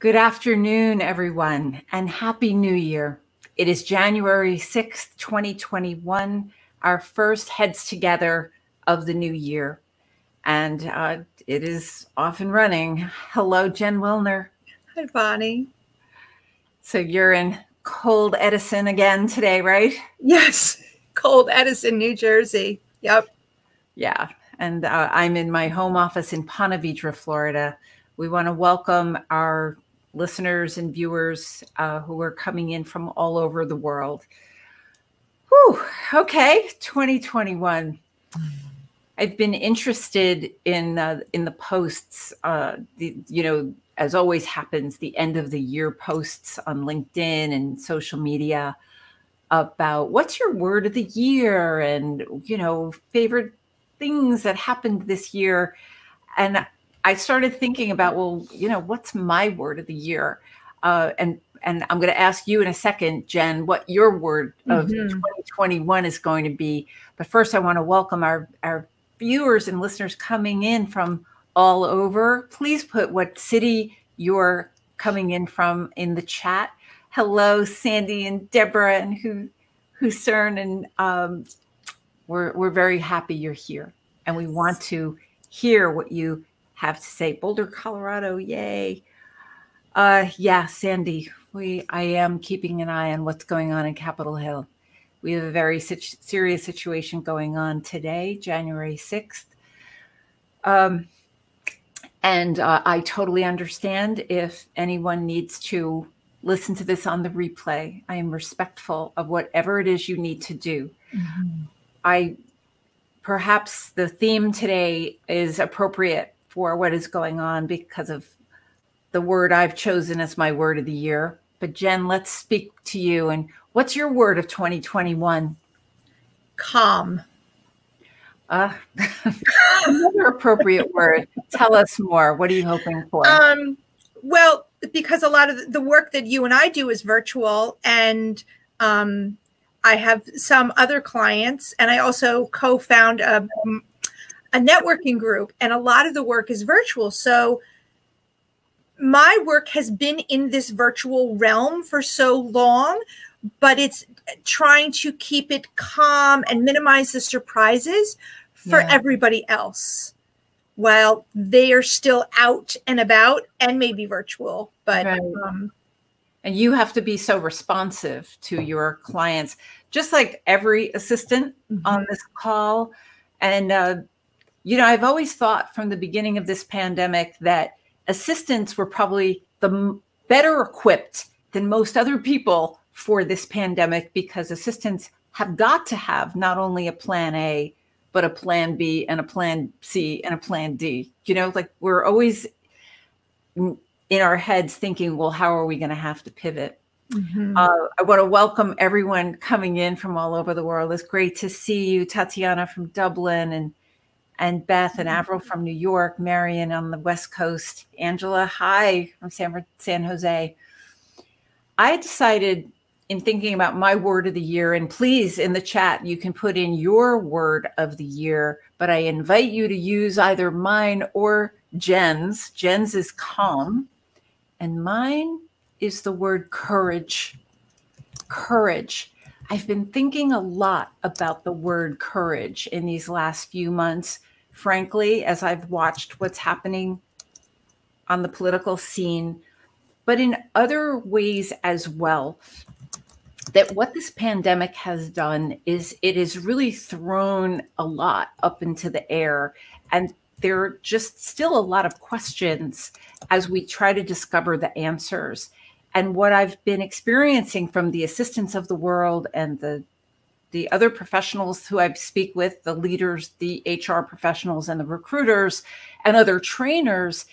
Good afternoon, everyone, and Happy New Year. It is January 6th, 2021, our first Heads Together of the new year. And it is off and running. Hello, Jen Wilner. Hi, Bonnie. So you're in cold Edison again today, right? Yes, cold Edison, New Jersey. Yep. Yeah, and I'm in my home office in Ponte Vedra, Florida. We want to welcome our listeners and viewers who are coming in from all over the world. Whew, okay, 2021. I've been interested in the posts, as always happens, the end of the year posts on LinkedIn and social media about what's your word of the year and, favorite things that happened this year. And I started thinking about, what's my word of the year? And I'm going to ask you in a second, Jen, what your word of 2021 is going to be. But first, I want to welcome our viewers and listeners coming in from all over. Please put what city you're coming in from in the chat. Hello, Sandy and Deborah and Husern, and we're very happy you're here. And we want to hear what you have to say. Boulder, Colorado, yay. Yeah, Sandy, I am keeping an eye on what's going on in Capitol Hill. We have a very serious situation going on today, January 6th. And I totally understand if anyone needs to listen to this on the replay. I am respectful of whatever it is you need to do. Perhaps the theme today is appropriate for what is going on because of the word I've chosen as my word of the year. But Jen, let's speak to you. And what's your word of 2021? Calm. Another appropriate word. Tell us more. What are you hoping for? Well, because a lot of the work that you and I do is virtual, and I have some other clients, and I also co-found a networking group, and a lot of the work is virtual. So my work has been in this virtual realm for so long, but it's trying to keep it calm and minimize the surprises for everybody else while they are still out and about and maybe virtual. But and you have to be so responsive to your clients, just like every assistant on this call. And, I've always thought from the beginning of this pandemic that assistants were probably the better equipped than most other people for this pandemic, because assistants have got to have not only a plan A, but a plan B and a plan C and a plan D. Like we're always in our heads thinking, well, how are we going to have to pivot? I want to welcome everyone coming in from all over the world. It's great to see you, Tatiana from Dublin, and Beth and Avril from New York, Marion on the West Coast, Angela, hi, from San Jose. I decided in thinking about my word of the year, and please in the chat, you can put in your word of the year, but I invite you to use either mine or Jen's. Jen's is calm, and mine is the word courage. Courage. I've been thinking a lot about the word courage in these last few months, frankly, as I've watched what's happening on the political scene, but in other ways as well. That what this pandemic has done is it has really thrown a lot up into the air. And there are just still a lot of questions as we try to discover the answers. And what I've been experiencing from the assistants of the world and the other professionals who I speak with, the leaders, the HR professionals and the recruiters and other trainers,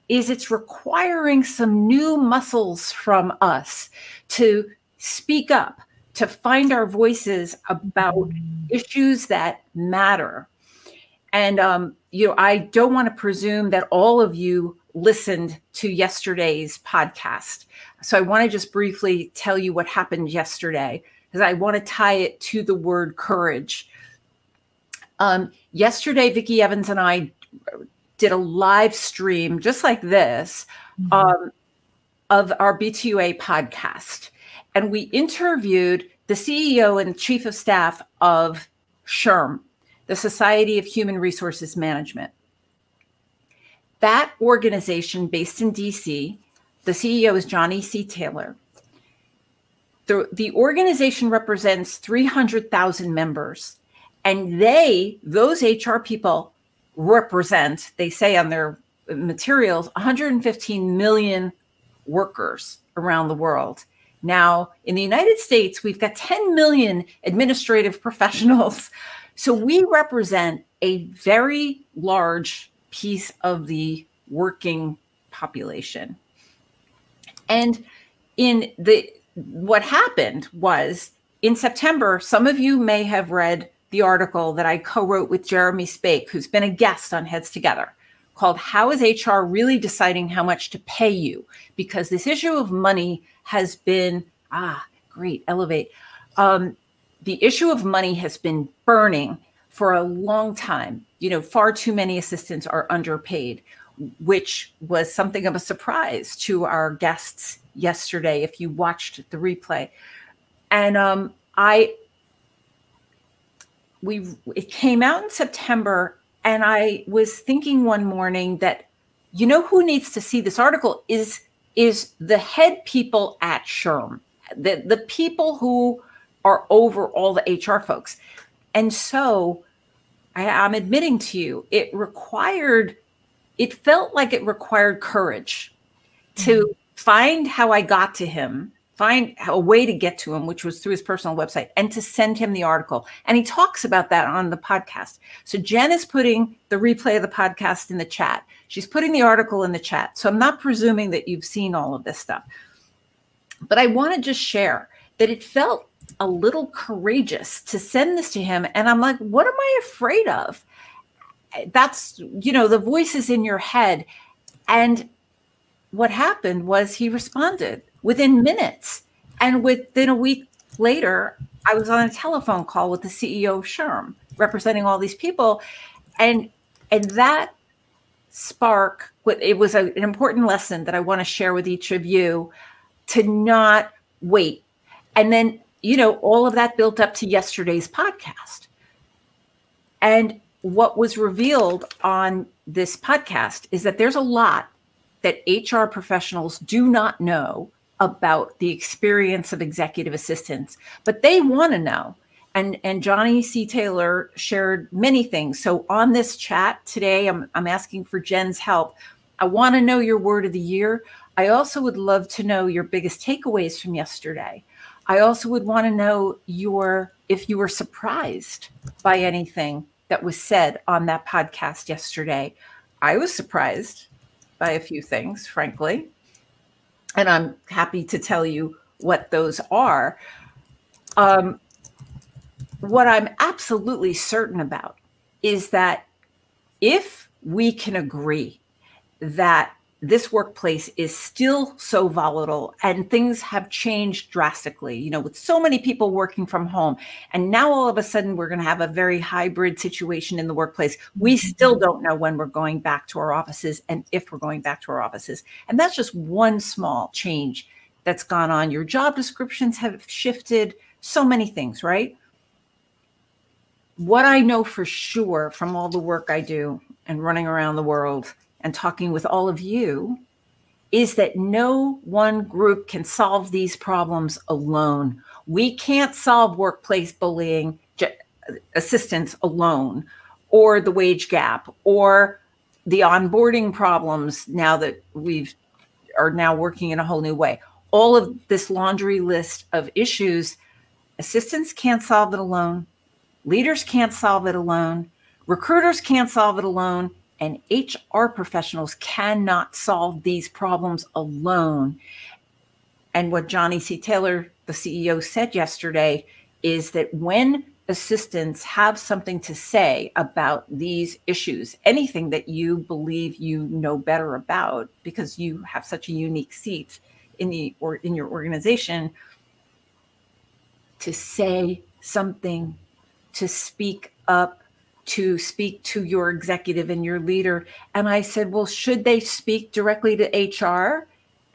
is it's requiring some new muscles from us to speak up, to find our voices about issues that matter. And, I don't want to presume that all of you listened to yesterday's podcast. So I want to just briefly tell you what happened yesterday, because I want to tie it to the word courage. Yesterday, Vicki Evans and I did a live stream just like this of our B2A podcast. And we interviewed the CEO and Chief of Staff of SHRM, the Society of Human Resources Management. That organization based in DC, the CEO is Johnny C. Taylor. The organization represents 300,000 members, and those HR people represent, they say on their materials, 115 million workers around the world. Now, in the United States, we've got 10 million administrative professionals. So we represent a very large piece of the working population. And what happened was in September, some of you may have read the article that I co-wrote with Jeremy Spake, who's been a guest on Heads Together, called How is HR Really Deciding How Much to Pay You? Because this issue of money has been, elevate. The issue of money has been burning for a long time. Far too many assistants are underpaid, which was something of a surprise to our guests yesterday, if you watched the replay. And it came out in September, and I was thinking one morning that, who needs to see this article is the head people at SHRM, the people who are over all the HR folks. And so I'm admitting to you, it felt like it required courage to find how I got to him, find a way to get to him, which was through his personal website, and to send him the article. And he talks about that on the podcast. So Jen is putting the replay of the podcast in the chat. She's putting the article in the chat. So I'm not presuming that you've seen all of this stuff. But I want to just share that it felt a little courageous to send this to him. And I'm like, what am I afraid of? That's, the voices in your head. And what happened was he responded within minutes. And within a week later, I was on a telephone call with the CEO of SHRM, representing all these people. And that spark, it was an important lesson that I want to share with each of you, to not wait. And then, all of that built up to yesterday's podcast. And what was revealed on this podcast is that there's a lot that HR professionals do not know about the experience of executive assistants, but they want to know. And Johnny C. Taylor shared many things. So on this chat today, I'm asking for Jen's help. I want to know your word of the year. I also would love to know your biggest takeaways from yesterday. I also would want to know if you were surprised by anything that was said on that podcast yesterday. I was surprised by a few things, frankly, and I'm happy to tell you what those are. What I'm absolutely certain about is that if we can agree that this workplace is still so volatile and things have changed drastically, with so many people working from home. And now all of a sudden we're going to have a very hybrid situation in the workplace. We still don't know when we're going back to our offices and if we're going back to our offices. And that's just one small change that's gone on. Your job descriptions have shifted, so many things, right? What I know for sure from all the work I do and running around the world and talking with all of you is that no one group can solve these problems alone. We can't solve workplace bullying assistance alone, or the wage gap, or the onboarding problems now that are now working in a whole new way. All of this laundry list of issues, assistants can't solve it alone. Leaders can't solve it alone. Recruiters can't solve it alone. And HR professionals cannot solve these problems alone. And what Johnny C. Taylor, the CEO, said yesterday is that when assistants have something to say about these issues, anything that you believe you know better about because you have such a unique seat in your organization, to say something, to speak up, to speak to your executive and your leader. And I said, well, should they speak directly to HR?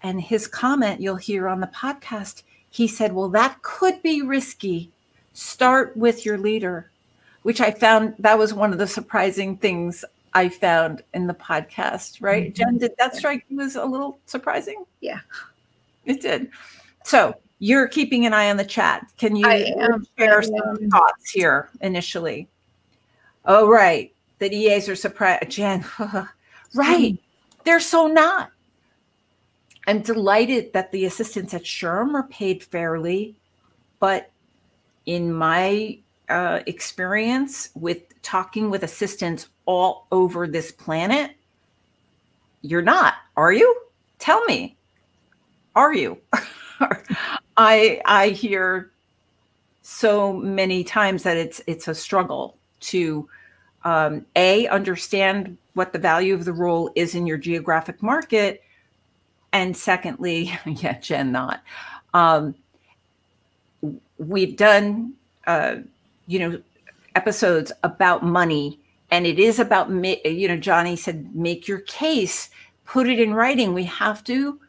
And his comment you'll hear on the podcast, he said, well, that could be risky. Start with your leader, which I found that was one of the surprising things I found in the podcast, right? Jen, did that strike you as a little surprising? Yeah, it did. So you're keeping an eye on the chat. Can you share some thoughts here initially? Oh, right. The EAs are surprised. Jen, right. They're so not. I'm delighted that the assistants at SHRM are paid fairly, but in my experience with talking with assistants all over this planet, you're not, are you? Tell me, are you? I hear so many times that it's a struggle to understand what the value of the role is in your geographic market, and secondly, yeah, Jen, not. We've done episodes about money, and it is about Johnny said, make your case, put it in writing. We have to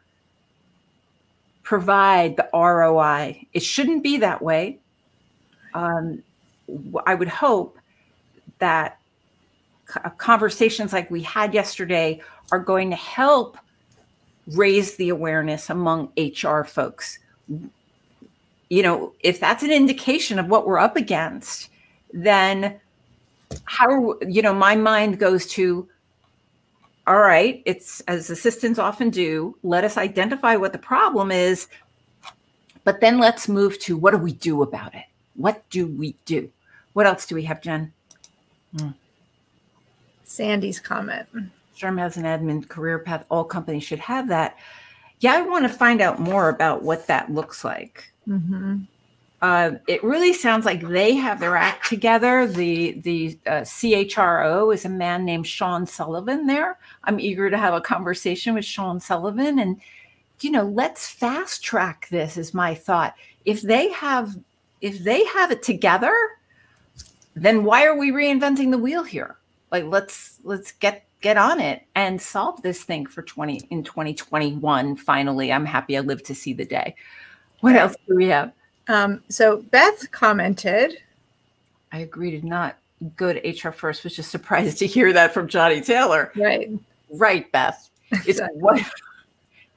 provide the ROI. It shouldn't be that way. I would hope that conversations like we had yesterday are going to help raise the awareness among HR folks. If that's an indication of what we're up against, then my mind goes to, all right, it's, as assistants often do, let us identify what the problem is, but then let's move to what do we do about it? What do we do? What else do we have, Jen? Sandy's comment. SHRM has an admin career path. All companies should have that. Yeah, I want to find out more about what that looks like. It really sounds like they have their act together. The CHRO is a man named Sean Sullivan there. I'm eager to have a conversation with Sean Sullivan, and let's fast track this is my thought. If they have it together, then why are we reinventing the wheel here? Like, let's get on it and solve this thing in 2021. Finally, I'm happy I lived to see the day. What else do we have? So Beth commented, I agree to not go to HR first, was just surprised to hear that from Johnny Taylor. Right, Beth. It's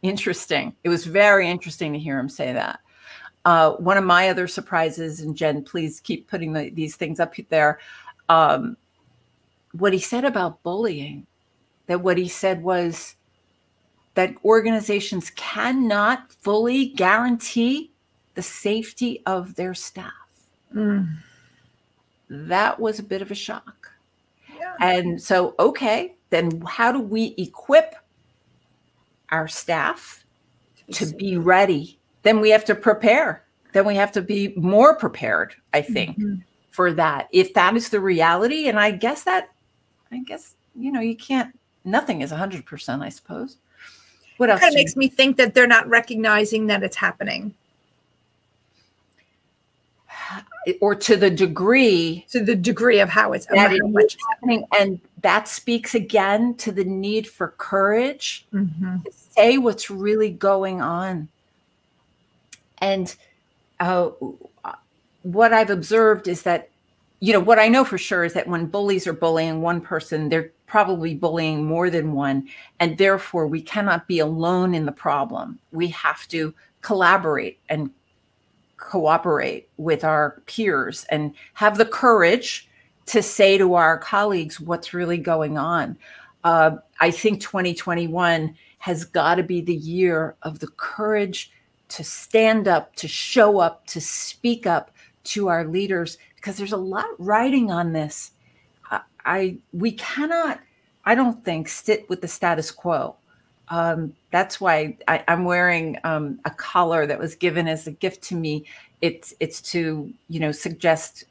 interesting. It was very interesting to hear him say that. One of my other surprises, and Jen, please keep putting these things up there. What he said about bullying, that what he said was that organizations cannot fully guarantee the safety of their staff. That was a bit of a shock. Yeah. And so, okay, then how do we equip our staff to be ready? Then we have to prepare. Then we have to be more prepared, I think, for that. If that is the reality, and I guess, you can't, nothing is 100%, I suppose. What else? It kind of makes me think that they're not recognizing that it's happening. Or to the degree of how it's happening. And that speaks again to the need for courage to say what's really going on. And what I've observed is that, what I know for sure is that when bullies are bullying one person, they're probably bullying more than one. And therefore, we cannot be alone in the problem. We have to collaborate and cooperate with our peers and have the courage to say to our colleagues what's really going on. I think 2021 has got to be the year of the courage to stand up, to show up, to speak up to our leaders, because there's a lot riding on this. We cannot, I don't think, sit with the status quo. That's why I'm wearing a collar that was given as a gift to me. It's to, suggest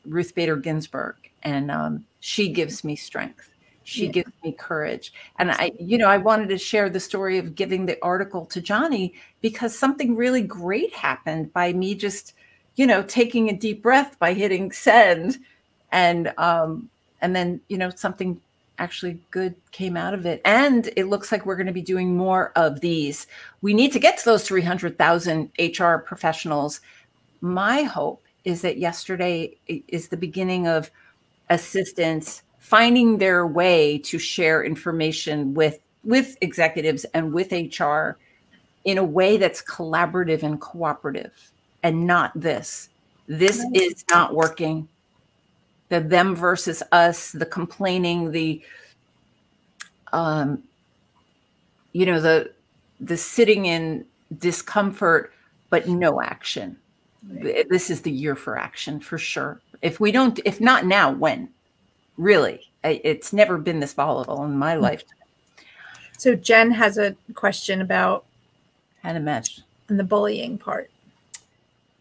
Ruth Bader Ginsburg, and she gives me strength. She gives me courage. And I wanted to share the story of giving the article to Johnny because something really great happened by me just, taking a deep breath by hitting send, and then, something actually good came out of it. And it looks like we're going to be doing more of these. We need to get to those 300,000 HR professionals. My hope is that yesterday is the beginning of assistants finding their way to share information with executives and with HR in a way that's collaborative and cooperative, and not this. This is not working. The them versus us, the complaining, the the sitting in discomfort, but no action. Right. This is the year for action for sure. If not now, when? Really, it's never been this volatile in my lifetime. So Jen has a question about how to mesh and the bullying part.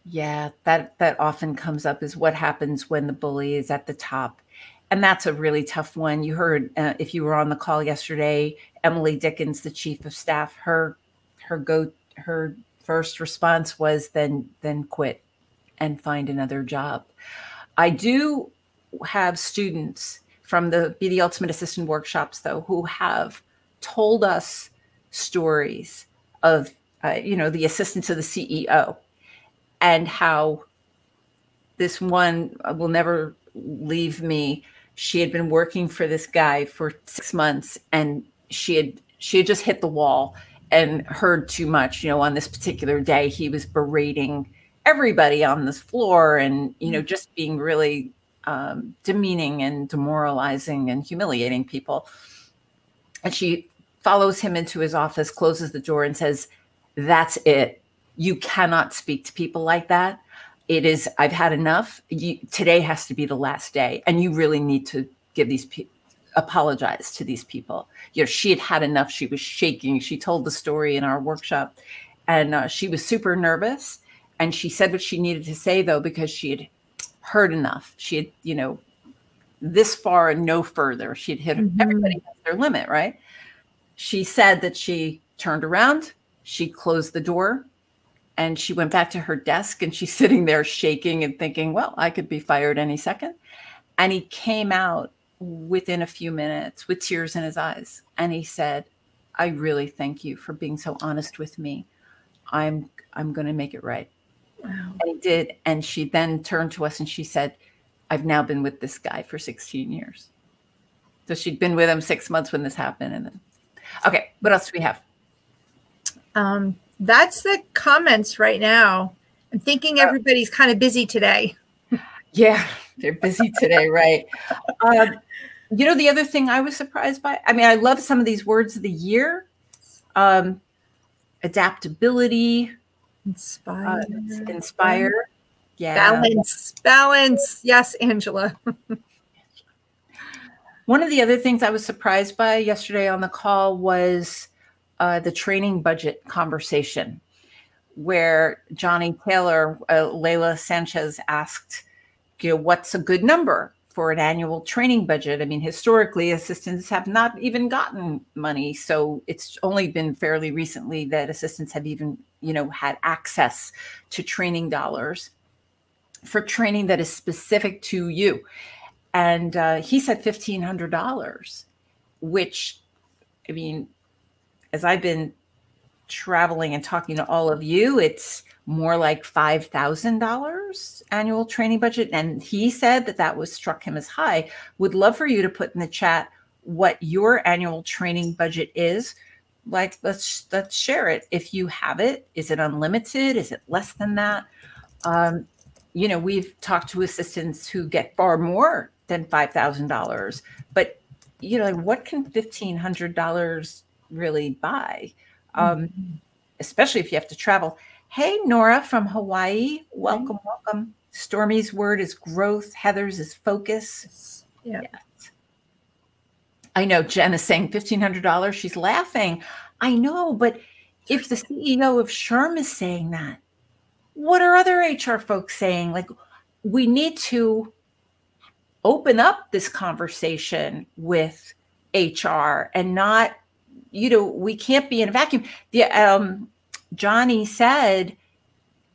Yeah, that often comes up, is what happens when the bully is at the top. And that's a really tough one. You heard, if you were on the call yesterday, Emily Dickens, the chief of staff, her first response was then quit and find another job. I do have students from the Be the Ultimate Assistant workshops, though, who have told us stories of, the assistant to the CEO, and how this one will never leave me. She had been working for this guy for 6 months, and she had just hit the wall and heard too much. On this particular day, he was berating everybody on this floor, and just being really demeaning and demoralizing and humiliating people. And she follows him into his office, closes the door, and says, "That's it. You cannot speak to people like that. It is, I've had enough. Today has to be the last day. And you really need to give these people, apologize to these people." She had had enough. She was shaking. She told the story in our workshop, and she was super nervous. And she said what she needed to say, though, because she had heard enough. She had, this far and no further. She had hit everybody has their limit, right? She said that she turned around, she closed the door, and she went back to her desk, and she's sitting there shaking and thinking, well, I could be fired any second. And he came out within a few minutes with tears in his eyes. And he said, "I really thank you for being so honest with me. I'm going to make it right." Wow. And he did. And she then turned to us and she said, "I've now been with this guy for 16 years. So she'd been with him 6 months when this happened. And then, okay, what else do we have? That's the comments right now. I'm thinking everybody's kind of busy today. Yeah, they're busy today, right? The other thing I was surprised by, I love some of these words of the year. Adaptability. Inspire. Yeah. Balance. Yes, Angela. One of the other things I was surprised by yesterday on the call was the training budget conversation, where Johnny Taylor, Layla Sanchez asked, what's a good number for an annual training budget? Historically, assistants have not even gotten money. So it's only been fairly recently that assistants have even, had access to training dollars for training that is specific to you. And he said $1,500, which, as I've been traveling and talking to all of you, it's more like $5,000 annual training budget. And he said that was struck him as high. Would love for you to put in the chat what your annual training budget is. Like, let's share it. If you have it, is it unlimited? Is it less than that? We've talked to assistants who get far more than $5,000, but what can $1,500 really buy? Especially if you have to travel. Hey, Nora from Hawaii. Welcome, welcome. Stormy's word is growth. Heather's is focus. Yeah. Yes. I know Jen is saying $1,500. She's laughing. I know, but if the CEO of SHRM is saying that, what are other HR folks saying? Like, we need to open up this conversation with HR and not, we can't be in a vacuum. Johnny said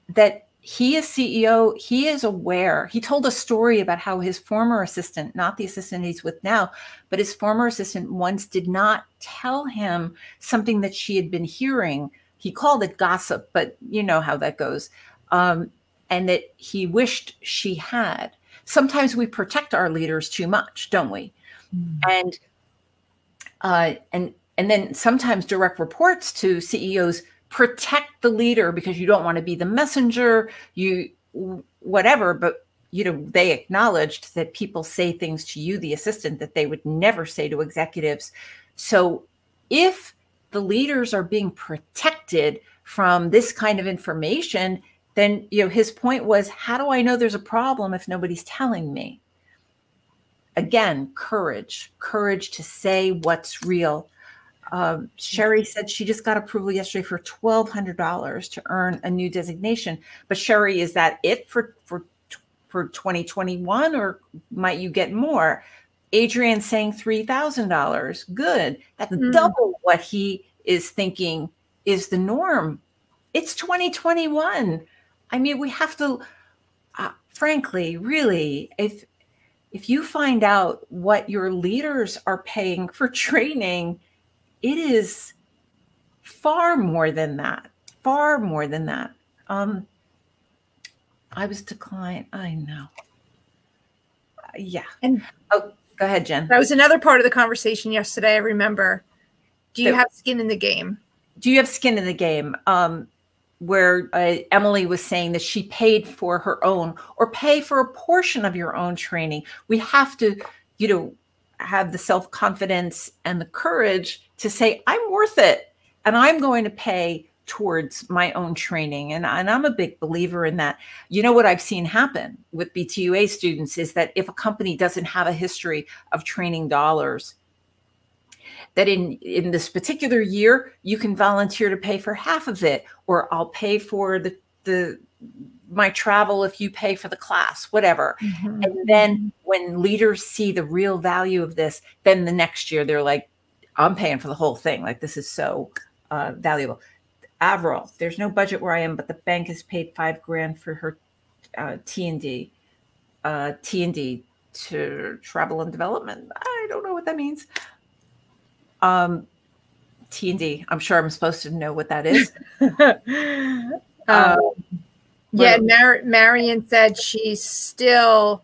that he is CEO. He is aware. He told a story about how his former assistant, not the assistant he's with now, but his former assistant once did not tell him something that she had been hearing. He called it gossip, but you know how that goes. And that he wished she had. Sometimes we protect our leaders too much, don't we? Mm-hmm. And then sometimes direct reports to CEOs protect the leader because you don't want to be the messenger, whatever. But they acknowledged that people say things to you, the assistant, that they would never say to executives. So if the leaders are being protected from this kind of information, then his point was, how do I know there's a problem if nobody's telling me? Again, courage to say what's real. Sherry said she just got approval yesterday for $1,200 to earn a new designation. But Sherry, is that it for 2021, or might you get more? Adrian's saying $3,000. Good. That's double what he is thinking is the norm. It's 2021. I mean, we have to, frankly, really, if you find out what your leaders are paying for training, it is far more than that. Far more than that. I was declined. I know. Yeah. And go ahead, Jen. That was another part of the conversation yesterday. I remember. Do you have skin in the game? Do you have skin in the game? Where Emily was saying that she paid for her own, or pay for a portion of your own training. We have to, have the self-confidence and the courage to say, I'm worth it, and I'm going to pay towards my own training. And I'm a big believer in that. What I've seen happen with BTUA students is that if a company doesn't have a history of training dollars, that in this particular year, you can volunteer to pay for half of it, or I'll pay for my travel if you pay for the class, whatever. Mm-hmm. And then when leaders see the real value of this, then the next year they're like, I'm paying for the whole thing. Like, this is so valuable. Avril, there's no budget where I am, but the bank has paid $5,000 for her T&D to travel and development. I don't know what that means. T&D. I'm sure I'm supposed to know what that is. Yeah, Marion said she's still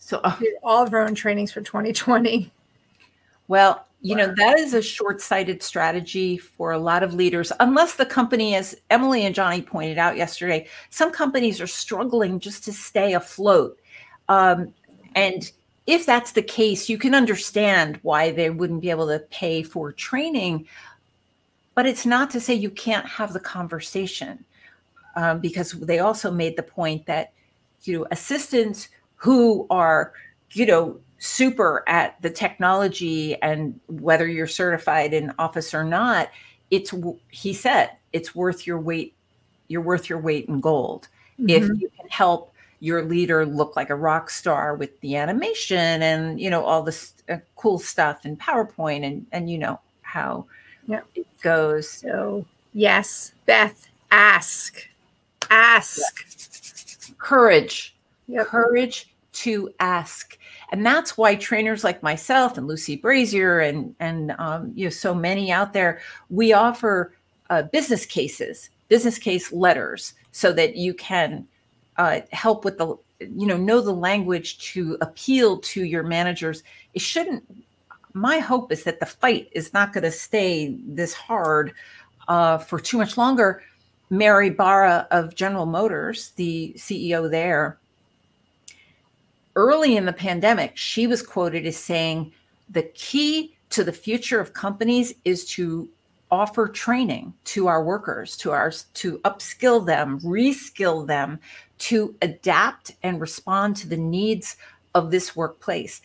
did all of her own trainings for 2020. Well, that is a short-sighted strategy for a lot of leaders, unless the company, as Emily and Johnny pointed out yesterday, some companies are struggling just to stay afloat. And if that's the case, you can understand why they wouldn't be able to pay for training, but it's not to say you can't have the conversation, because they also made the point that, assistants who are, super at the technology, and whether you're certified in Office or not, he said, it's worth your weight. You're worth your weight in gold. Mm-hmm. If you can help your leader look like a rock star with the animation and, all this cool stuff in PowerPoint, and how it goes. So yes, Beth, ask. Courage, courage to ask. And that's why trainers like myself and Lucy Brazier and so many out there, we offer business case letters, so that you can help with the, know the language to appeal to your managers. My hope is that the fight is not going to stay this hard for too much longer. Mary Barra of General Motors, the CEO there, early in the pandemic, she was quoted as saying, the key to the future of companies is to offer training to our workers, to upskill them, reskill them, to adapt and respond to the needs of this workplace.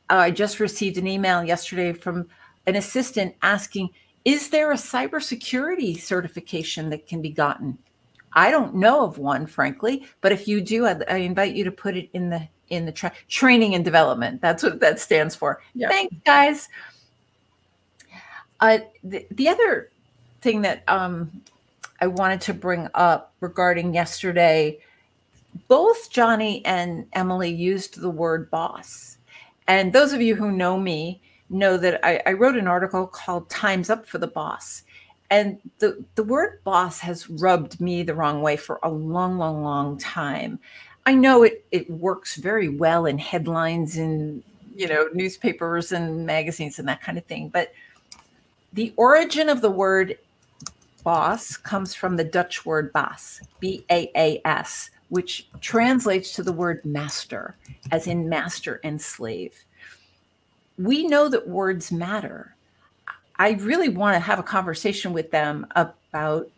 I just received an email yesterday from an assistant asking, is there a cybersecurity certification that can be gotten? I don't know of one, frankly, but if you do, I invite you to put it in the training and development. That's what that stands for. Yeah. Thanks, guys. The other thing that I wanted to bring up regarding yesterday. Both Johnny and Emily used the word boss. And those of you who know me know that I wrote an article called Time's Up for the Boss. And the word boss has rubbed me the wrong way for a long, long, long time. I know it works very well in headlines in, newspapers and magazines and that kind of thing. But the origin of the word boss comes from the Dutch word baas, B-A-A-S, which translates to the word master, as in master and slave. We know that words matter. I really want to have a conversation with them about,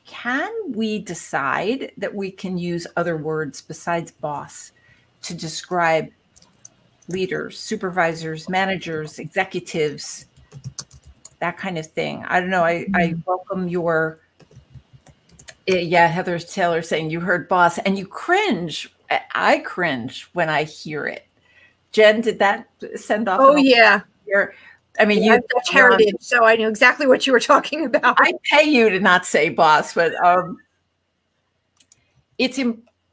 can we decide that we can use other words besides boss to describe leaders, supervisors, managers, executives, that kind of thing? I don't know. I welcome your, Heather Taylor saying you heard boss and you cringe. I cringe when I hear it. Jen, did that send off? Oh, yeah. I mean, you have Dutch heritage, so I knew exactly what you were talking about. I pay you to not say boss, but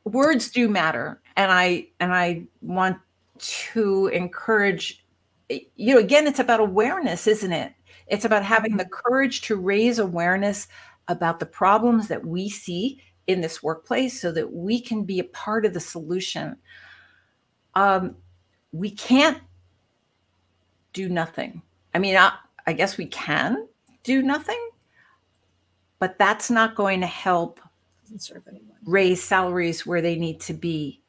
words do matter, and I want to encourage. Again, it's about awareness, isn't it? It's about having the courage to raise awareness about the problems that we see in this workplace, so that we can be a part of the solution. We can't do nothing. I mean, I guess we can do nothing, but that's not going to help raise salaries where they need to be.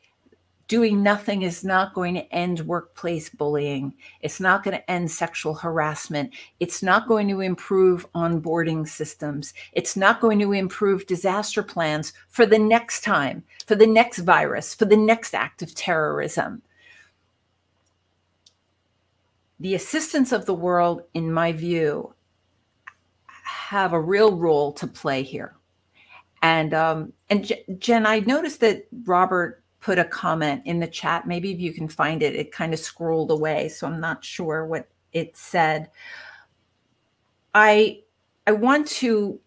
Doing nothing is not going to end workplace bullying. It's not going to end sexual harassment. It's not going to improve onboarding systems. It's not going to improve disaster plans for the next time, for the next virus, for the next act of terrorism. The assistants of the world, in my view, have a real role to play here. And Jen, I noticed that Robert put a comment in the chat. Maybe if you can find it, it kind of scrolled away, so I'm not sure what it said. I want to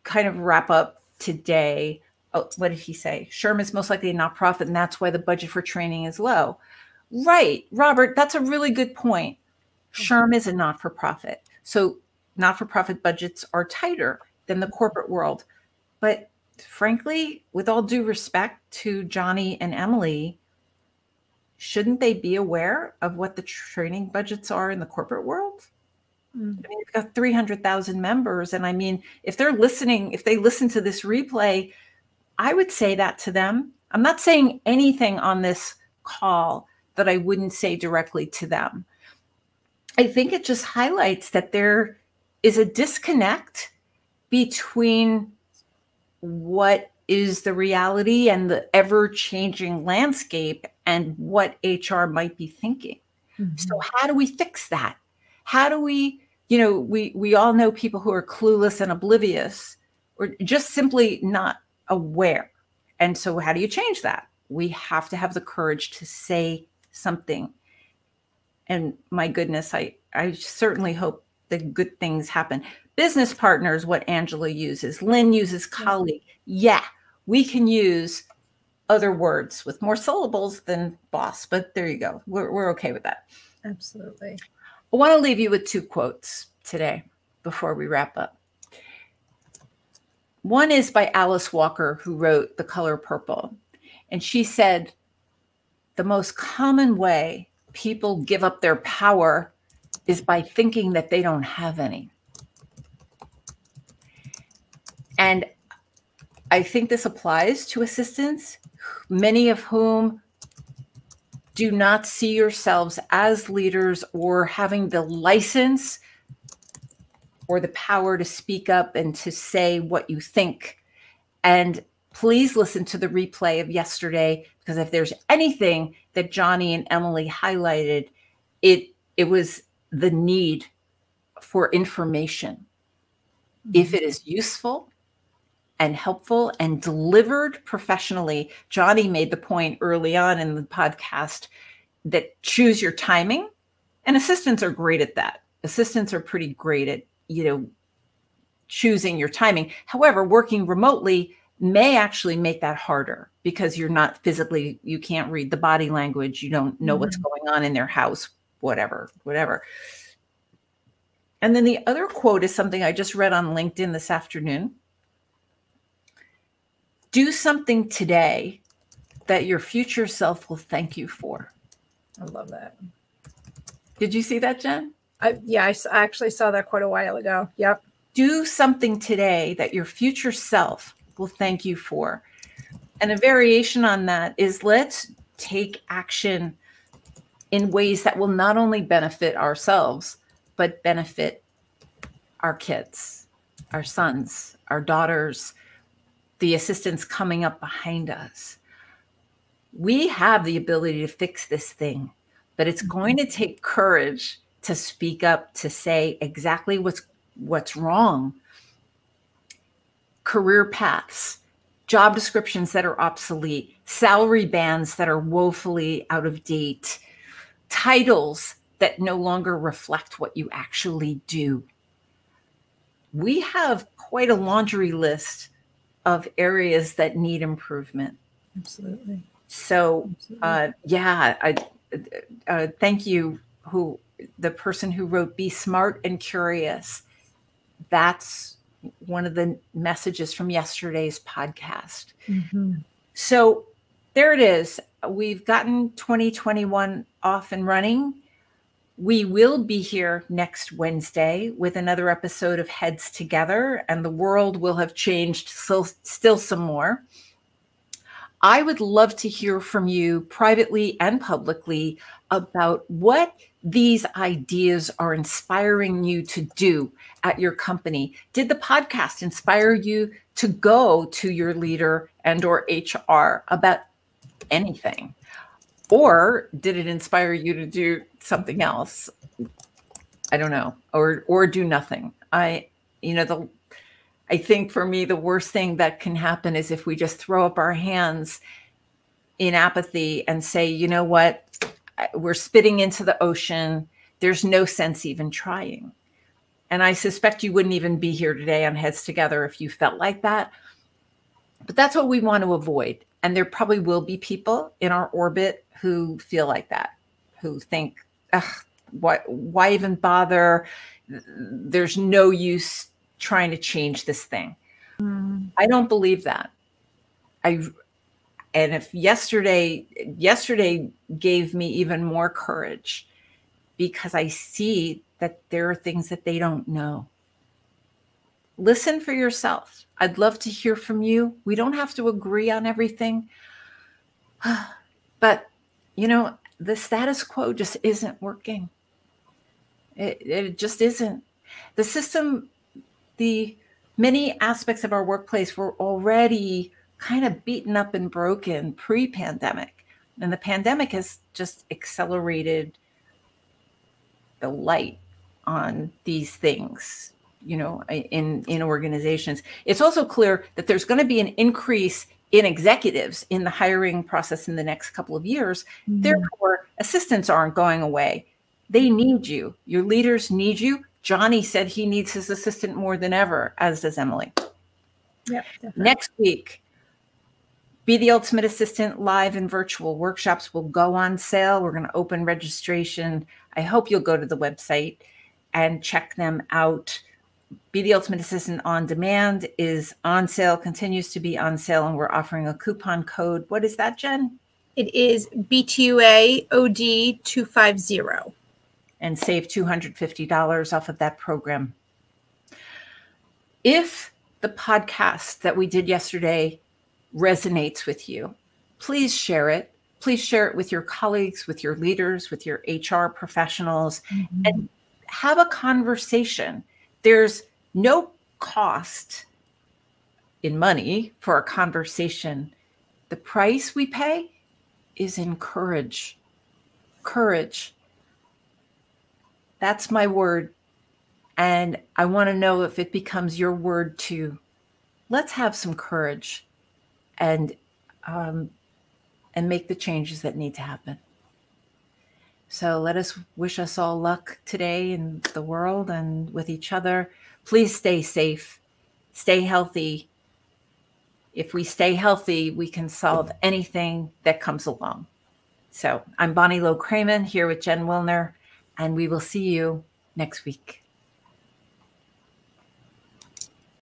kind of wrap up today. Oh, what did he say? SHRM is most likely a not-profit, and that's why the budget for training is low. Right, Robert, that's a really good point. SHRM is a not-for-profit. So not-for-profit budgets are tighter than the corporate world. But frankly, with all due respect to Johnny and Emily, shouldn't they be aware of what the training budgets are in the corporate world? I mean, we've got 300,000 members. And I mean, if they're listening, if they listen to this replay, I would say that to them. I'm not saying anything on this call that I wouldn't say directly to them. I think it just highlights that there is a disconnect between what is the reality and the ever-changing landscape and what HR might be thinking. So how do we fix that? How do we, we all know people who are clueless and oblivious, or just simply not aware. And so how do you change that? We have to have the courage to say something. And my goodness, I certainly hope that good things happen. Business partners, what Angela uses. Lynn uses colleague. Yeah, we can use other words with more syllables than boss, but there you go. We're okay with that. Absolutely. I want to leave you with two quotes today before we wrap up. One is by Alice Walker, who wrote The Color Purple. And she said, the most common way people give up their power is by thinking that they don't have any. And I think this applies to assistants, many of whom do not see yourselves as leaders or having the license or the power to speak up and to say what you think. And please listen to the replay of yesterday, because if there's anything that Johnny and Emily highlighted, it was the need for information. If it is useful and helpful and delivered professionally. Johnny made the point early on in the podcast that choose your timing, and assistants are great at that. Assistants are pretty great at, choosing your timing. However, working remotely may actually make that harder because you're not physically, you can't read the body language. You don't know what's going on in their house, whatever. And then the other quote is something I just read on LinkedIn this afternoon. Do something today that your future self will thank you for. I love that. Did you see that, Jen? Yeah, I actually saw that quite a while ago. Yep. Do something today that your future self will thank you for. And a variation on that is let's take action in ways that will not only benefit ourselves, but benefit our kids, our sons, our daughters, the assistants coming up behind us. We have the ability to fix this thing, but it's going to take courage to speak up, to say exactly what's wrong. Career paths, job descriptions that are obsolete, salary bands that are woefully out of date, titles that no longer reflect what you actually do. We have quite a laundry list of areas that need improvement. Absolutely. So, thank you, the person who wrote "Be Smart and Curious." That's one of the messages from yesterday's podcast. So there it is. We've gotten 2021 off and running. We will be here next Wednesday with another episode of Heads Together, and the world will have changed still some more. I would love to hear from you privately and publicly about what these ideas are inspiring you to do at your company. Did the podcast inspire you to go to your leader and or HR about anything? Or did it inspire you to do something else? I don't know, or do nothing. I think for me, the worst thing that can happen is if we just throw up our hands in apathy and say, you know what, we're spitting into the ocean. There's no sense even trying. And I suspect you wouldn't even be here today on Heads Together if you felt like that. But that's what we want to avoid. And there probably will be people in our orbit who feel like that, who think, why even bother? There's no use trying to change this thing. I don't believe that. And if yesterday gave me even more courage because I see that there are things that they don't know. Listen for yourself. I'd love to hear from you. We don't have to agree on everything, but the status quo just isn't working. It just isn't. The system, the many aspects of our workplace were already kind of beaten up and broken pre-pandemic. And the pandemic has just accelerated the light on these things, in organizations. It's also clear that there's going to be an increase in executives in the hiring process in the next couple of years. Therefore, assistants aren't going away. They need you. Your leaders need you. Johnny said he needs his assistant more than ever, as does Emily. Yep, next week, Be the Ultimate Assistant live and virtual workshops will go on sale. We're going to open registration. I hope you'll go to the website and check them out. Be the Ultimate Assistant on Demand is on sale, continues to be on sale, and we're offering a coupon code. What is that, Jen? It is BTUA-OD 250. And save $250 off of that program. If the podcast that we did yesterday resonates with you, please share it. Please share it with your colleagues, with your leaders, with your HR professionals, and have a conversation. There's no cost in money for a conversation. The price we pay is in courage. Courage. That's my word. And I want to know if it becomes your word too. Let's have some courage and make the changes that need to happen. So let us wish us all luck today in the world and with each other. Please stay safe, stay healthy. If we stay healthy, we can solve anything that comes along. So I'm Bonnie Low-Kramen here with Jen Wilner, and we will see you next week.